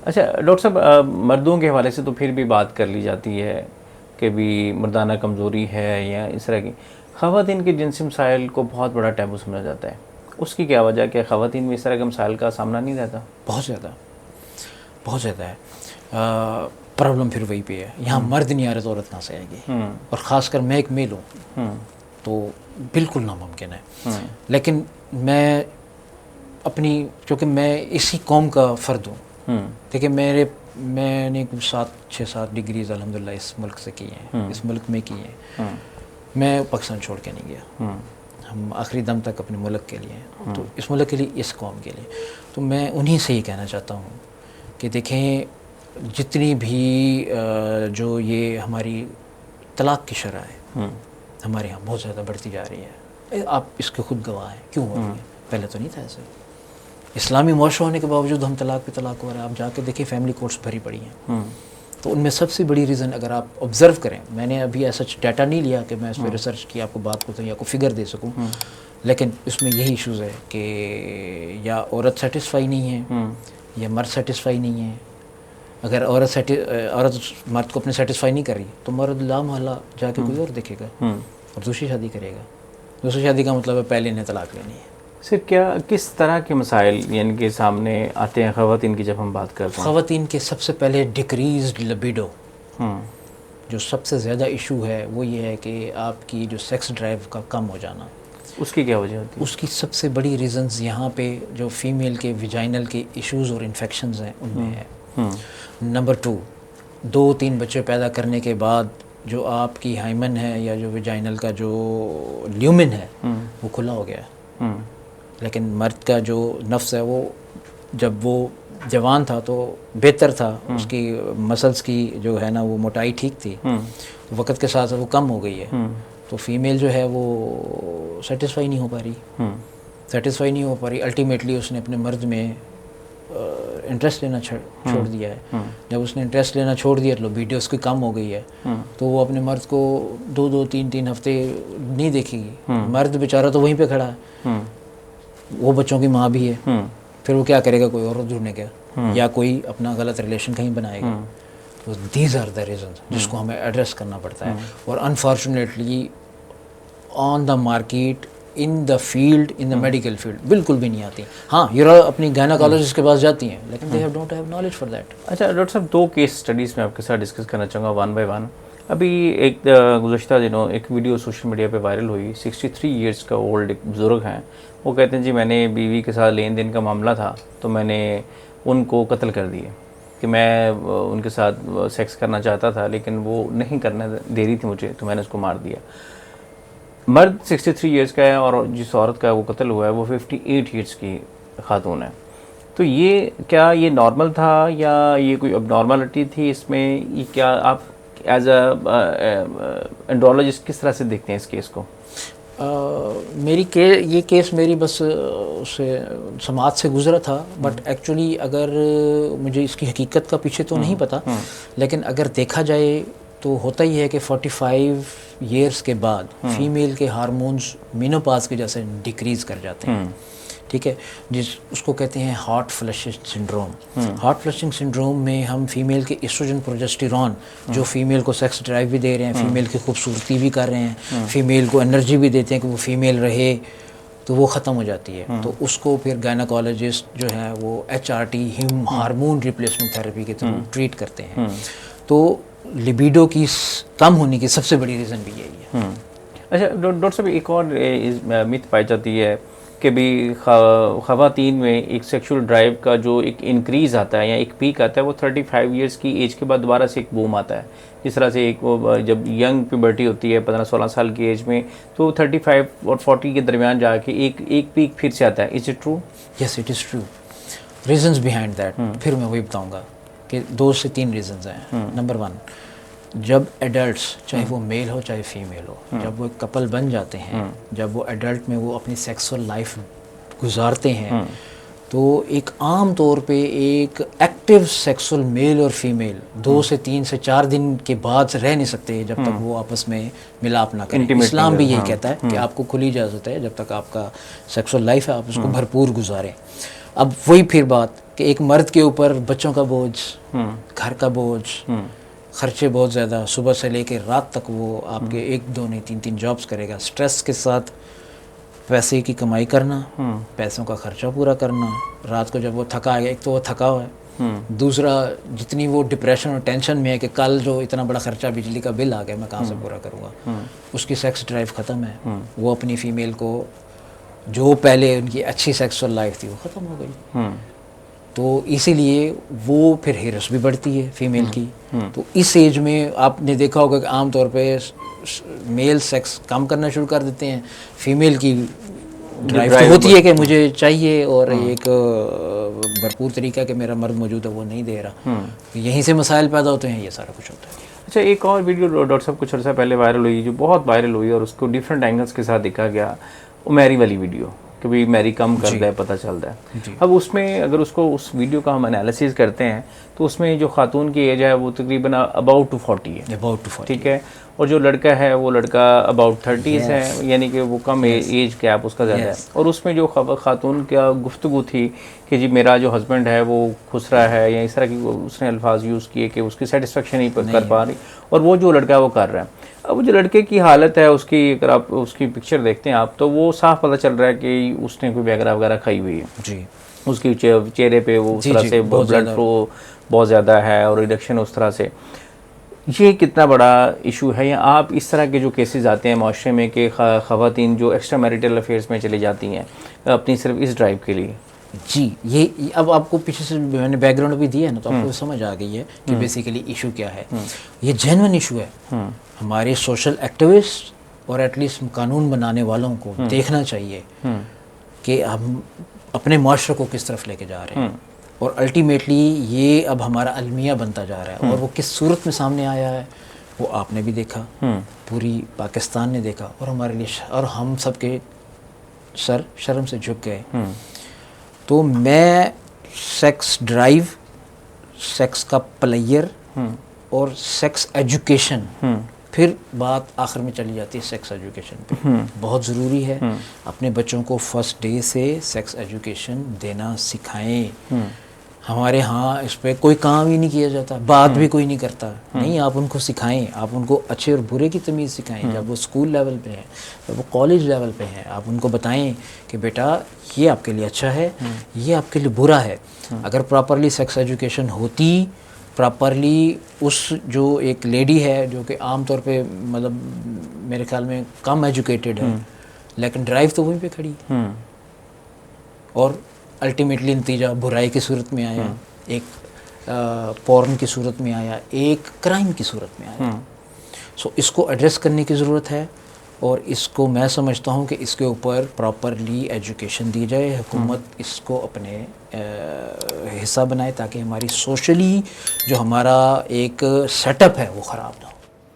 اچھا ڈاکٹر صاحب، مردوں کے حوالے سے تو پھر بھی بات کر لی جاتی ہے کہ بھی مردانہ کمزوری ہے یا اس طرح کی، خواتین کے جنسی مسائل کو بہت بڑا ٹیبو سمجھا جاتا ہے، اس کی کیا وجہ کہ خواتین میں اس طرح کے مسائل کا سامنا نہیں رہتا؟ بہت زیادہ ہے پرابلم پھر وہی پہ ہے، یہاں مرد نہیں آ رہا تو عورت کہاں سے آئے گی، اور خاص کر میں ایک میل ہوں تو بالکل ناممکن ہے. لیکن میں اپنی، چونکہ میں اسی قوم کا فرد ہوں، دیکھیں میں نے 6-7 ڈگریز الحمدللہ اس ملک سے کی ہیں، اس ملک میں کی ہیں. میں پاکستان چھوڑ کے نہیں گیا، ہم آخری دم تک اپنے ملک کے لیے، تو اس ملک کے لیے، اس قوم کے لیے. تو میں انہی سے یہ کہنا چاہتا ہوں کہ دیکھیں جتنی بھی جو یہ ہماری طلاق کی شرح ہے ہمارے ہاں بہت زیادہ بڑھتی جا رہی ہے، آپ اس کے خود گواہ ہیں. کیوں ہو رہی ہے؟ پہلے تو نہیں تھا ایسے. اسلامی معاشرہ ہونے کے باوجود ہم طلاق پہ طلاق ہو رہا ہے. آپ جا کے دیکھیں فیملی کورٹس بھری پڑی ہیں. تو ان میں سب سے بڑی ریزن اگر آپ آبزرو کریں، میں نے ابھی ایسا ڈیٹا نہیں لیا کہ میں اس پہ ریسرچ کی آپ کو بات کو یا کو فگر دے سکوں، لیکن اس میں یہی ایشوز ہے کہ یا عورت سیٹسفائی نہیں ہے یا مرد سیٹسفائی نہیں ہے. اگر عورت مرد کو اپنے سیٹسفائی نہیں کر رہی تو مرد لا محالہ جا کے کوئی اور دیکھے گا اور دوسری شادی کرے گا. دوسری شادی کا مطلب ہے پہلے نے طلاق لینی ہے. سر کس طرح کے مسائل یعنی کہ سامنے آتے ہیں خواتین کی جب ہم بات کرتے ہیں؟ خواتین کے سب سے پہلے ڈکریزڈ لبیڈو، جو سب سے زیادہ ایشو ہے وہ یہ ہے کہ آپ کی جو سیکس ڈرائیو کا کم ہو جانا. اس کی کیا وجہ ہوتی ہے؟ اس کی سب سے بڑی ریزنز یہاں پہ جو فیمیل کے ویجائنل کے ایشوز اور انفیکشنز ہیں ان میں ہے. نمبر 2، 2-3 بچے پیدا کرنے کے بعد جو آپ کی ہائمن ہے یا جو ویجائنل کا جو لیومن ہے وہ کھلا ہو گیا ہے. لیکن مرد کا جو نفس ہے وہ جب وہ جوان تھا تو بہتر تھا، اس کی مسلس کی جو ہے نا وہ موٹائی ٹھیک تھی. تو وقت کے ساتھ وہ کم ہو گئی ہے. تو فیمیل جو ہے وہ سیٹسفائی نہیں ہو پا رہی. الٹیمیٹلی اس نے اپنے مرد میں انٹرسٹ لینا چھوڑ دیا ہے. جب اس نے انٹرسٹ لینا چھوڑ دیا تو ویڈیوز کی کم ہو گئی ہے، تو وہ اپنے مرد کو 2-3 ہفتے نہیں دیکھے گی. مرد بیچارہ تو وہیں پہ کھڑا ہے، وہ بچوں کی ماں بھی ہے. پھر وہ کیا کرے گا؟ کوئی اور ڈھونڈنے کا یا کوئی اپنا غلط ریلیشن کہیں بنائے گا. تو دیز آر دا ریزنز جس کو ہمیں ایڈریس کرنا پڑتا ہے. اور unfortunately on the market, in the field, in the medical field بالکل بھی نہیں آتی. ہاں یورا اپنی گائناکالوجسٹ کے پاس جاتی ہیں لیکن they don't have knowledge for that. اچھا ڈاکٹر صاحب، 2 کیس اسٹڈیز میں آپ کے ساتھ ڈسکس کرنا چاہوں گا 1 بائی 1. ابھی ایک گزشتہ دنوں ایک ویڈیو سوشل میڈیا پہ وائرل ہوئی. 63 ایئرس کا اولڈ ایک بزرگ ہیں، وہ کہتے ہیں جی میں نے بیوی کے ساتھ لین دین کا معاملہ تھا تو میں نے ان کو قتل کر دیا، کہ میں ان کے ساتھ سیکس کرنا چاہتا تھا لیکن وہ نہیں کرنے دے رہی تھی مجھے تو میں نے اس کو مار دیا. مرد 63 ایئرس کا ہے اور جس عورت کا وہ قتل ہوا ہے وہ 58 ایئرس کی خاتون ہے. تو یہ کیا یہ نارمل تھا یا یہ کوئی اب نارملٹی تھی اس میں؟ یہ کیا آپ ایز اے اینڈرولوجسٹ کس طرح سے دیکھتے ہیں اس کیس کو؟ یہ کیس میری بس سماعت سے گزرا تھا، بٹ ایکچولی اگر مجھے اس کی حقیقت کا پیچھے تو نہیں پتا، لیکن اگر دیکھا جائے تو ہوتا ہی ہے کہ 45 ایئرس کے بعد فیمیل کے ہارمونز مینوپاز کی جیسے ڈیکریز کر جاتے ہیں. ٹھیک ہے، اس کو کہتے ہیں hot flushing syndrome. Hot flushing syndrome میں ہم فیمیل کے ایسٹروجن پروجسٹیرون جو فیمیل کو سیکس ڈرائیو بھی دے رہے ہیں، فیمیل کی خوبصورتی بھی کر رہے ہیں، فیمیل کو انرجی بھی دیتے ہیں کہ وہ فیمیل رہے، تو وہ ختم ہو جاتی ہے. تو اس کو پھر گائناکالوجسٹ جو ہے وہ HRT ہارمون ریپلیسمنٹ تھراپی کے تھرو ٹریٹ کرتے ہیں. تو لبیڈو کی کم ہونے کی سب سے بڑی ریزن بھی یہی ہے. اچھا ڈاکٹر صاحب، ایک اور مت پائی جاتی ہے کہ بھی خواتین میں ایک سیکشول ڈرائیو کا جو ایک انکریز آتا ہے یا ایک پیک آتا ہے وہ 35 ایئرس کی ایج کے بعد دوبارہ سے ایک بوم آتا ہے. جس طرح سے ایک جب ینگ پیوبرٹی ہوتی ہے 15-16 سال کی ایج میں، تو 35 اور 40 کے درمیان جا کے ایک پیک پھر سے آتا ہے. Is it true? Yes it is true. Reasons behind that پھر میں وہی بتاؤں گا کہ 2 سے 3 ریزنز ہیں. نمبر 1، جب ایڈلٹس چاہے وہ میل ہو چاہے فیمیل ہو، جب وہ ایک کپل بن جاتے ہیں، جب وہ ایڈلٹ میں وہ اپنی سیکسول لائف گزارتے ہیں، تو ایک عام طور پہ ایک ایکٹیو سیکسول میل اور فیمیل 2 سے 3 سے 4 دن کے بعد رہ نہیں سکتے جب تک وہ آپس میں ملاپ نہ کریں. اسلام بھی یہی کہتا ہے کہ آپ کو کھلی اجازت ہے جب تک آپ کا سیکسول لائف ہے آپ اس کو بھرپور گزاریں. اب وہی پھر بات کہ ایک مرد کے اوپر بچوں کا بوجھ, گھر کا بوجھ, خرچے بہت زیادہ, صبح سے لے کے رات تک وہ آپ کے 1 2 نہیں 3 3 جابس کرے گا, سٹریس کے ساتھ پیسے کی کمائی کرنا, پیسوں کا خرچہ پورا کرنا, رات کو جب وہ تھکا ہے, ایک تو وہ تھکا ہوا ہے, دوسرا جتنی وہ ڈپریشن اور ٹینشن میں ہے کہ کل جو اتنا بڑا خرچہ بجلی کا بل آ گیا میں کہاں سے پورا کروں گا, اس کی سیکس ڈرائیو ختم ہے, وہ اپنی فیمیل کو جو پہلے ان کی اچھی سیکسول لائف تھی وہ ختم ہو گئی, تو اسی لیے وہ پھر ہیرس بھی بڑھتی ہے فیمیل کی. تو اس ایج میں آپ نے دیکھا ہوگا کہ عام طور پہ میل سیکس کم کرنا شروع کر دیتے ہیں, فیمیل کی ڈرائیو تو ہوتی ہے کہ مجھے چاہیے, اور ایک بھرپور طریقہ کہ میرا مرد موجود ہے وہ نہیں دے رہا, یہیں سے مسائل پیدا ہوتے ہیں, یہ سارا کچھ ہوتا ہے. اچھا, ایک اور ویڈیو ڈاکٹر صاحب کچھ عرصہ پہلے وائرل ہوئی, جو بہت وائرل ہوئی اور اس کو ڈفرینٹ اینگلس کے ساتھ دکھا گیا, وہ میری والی ویڈیو کہ بھائی میری کم کر دے پتہ چلتا ہے. اب اس میں اگر اس ویڈیو کا ہم انالیسز کرتے ہیں تو اس میں جو خاتون کی ایج ہے وہ تقریباً اباؤٹ ٹو 40 ہے, ٹھیک ہے, اور جو لڑکا ہے وہ لڑکا اباؤٹ 30s ہے, یعنی کہ وہ کم ایج گیپ اس کا زیادہ ہے. اور اس میں جو خاتون کا گفتگو تھی کہ جی میرا جو ہسبینڈ ہے وہ خسرا ہے, یا اس طرح کی اس نے الفاظ یوز کیے کہ اس کی سیٹسفیکشن نہیں کر پا رہی, اور وہ جو لڑکا ہے وہ کر رہا ہے. اب جو لڑکے کی حالت ہے اس کی, اگر آپ اس کی پکچر دیکھتے ہیں آپ, تو وہ صاف پتہ چل رہا ہے کہ اس نے کوئی ویگرا وغیرہ کھائی ہوئی ہے. جی, اس کی چہرے پہ وہ اس طرح سے بلڈ فلو بہت زیادہ ہے اور ریڈکشن اس طرح سے. یہ کتنا بڑا ایشو ہے, یا آپ اس طرح کے جو کیسز آتے ہیں معاشرے میں کہ خواتین جو ایکسٹرا میریٹل افیئرس میں چلی جاتی ہیں اپنی صرف اس ڈرائیو کے لیے. جی, یہ اب آپ کو پیچھے سے میں نے بیک گراؤنڈ بھی دیا ہے نا, تو آپ کو سمجھ آ گئی ہے کہ بیسیکلی ایشو کیا ہے. یہ جینوئن ایشو ہے. ہمارے سوشل ایکٹیوسٹ اور ایٹ لیسٹ قانون بنانے والوں کو دیکھنا چاہیے کہ ہم اپنے معاشرے کو کس طرف لے کے جا رہے ہیں, اور الٹیمیٹلی یہ اب ہمارا المیہ بنتا جا رہا ہے. اور وہ کس صورت میں سامنے آیا ہے وہ آپ نے بھی دیکھا, پوری پاکستان نے دیکھا, اور ہمارے لیے اور ہم سب کے سر شرم سے جھک گئے. تو میں سیکس ڈرائیو, سیکس کا پلیئر اور سیکس ایجوکیشن, پھر بات آخر میں چلی جاتی ہے سیکس ایجوکیشن پہ. بہت ضروری ہے اپنے بچوں کو فرسٹ ڈے سے سیکس ایجوکیشن دینا سکھائیں. ہمارے ہاں اس پہ کوئی کام ہی نہیں کیا جاتا, بات بھی کوئی نہیں کرتا. نہیں, آپ ان کو سکھائیں, آپ ان کو اچھے اور برے کی تمیز سکھائیں. جب وہ اسکول لیول پہ ہیں, جب وہ کالج لیول پہ ہیں, آپ ان کو بتائیں کہ بیٹا یہ آپ کے لیے اچھا ہے, یہ آپ کے لیے برا ہے. اگر پراپرلی سیکس ایجوکیشن ہوتی, پراپرلی اس جو ایک لیڈی ہے جو کہ عام طور پہ مطلب میرے خیال میں کم ایجوکیٹڈ ہے, لیکن ڈرائیو تو وہیں پہ کھڑی, اور الٹیمیٹلی نتیجہ برائی کی صورت میں آیا, ایک پورن کی صورت میں آیا, ایک کرائم کی صورت میں آیا. سو اس کو ایڈریس کرنے کی ضرورت ہے, اور اس کو میں سمجھتا ہوں کہ اس کے اوپر پراپرلی ایجوکیشن دی جائے, حکومت اس کو اپنے حصہ بنائے تاکہ ہماری سوشلی جو ہمارا ایک سیٹ اپ ہے وہ خراب نہ ہو.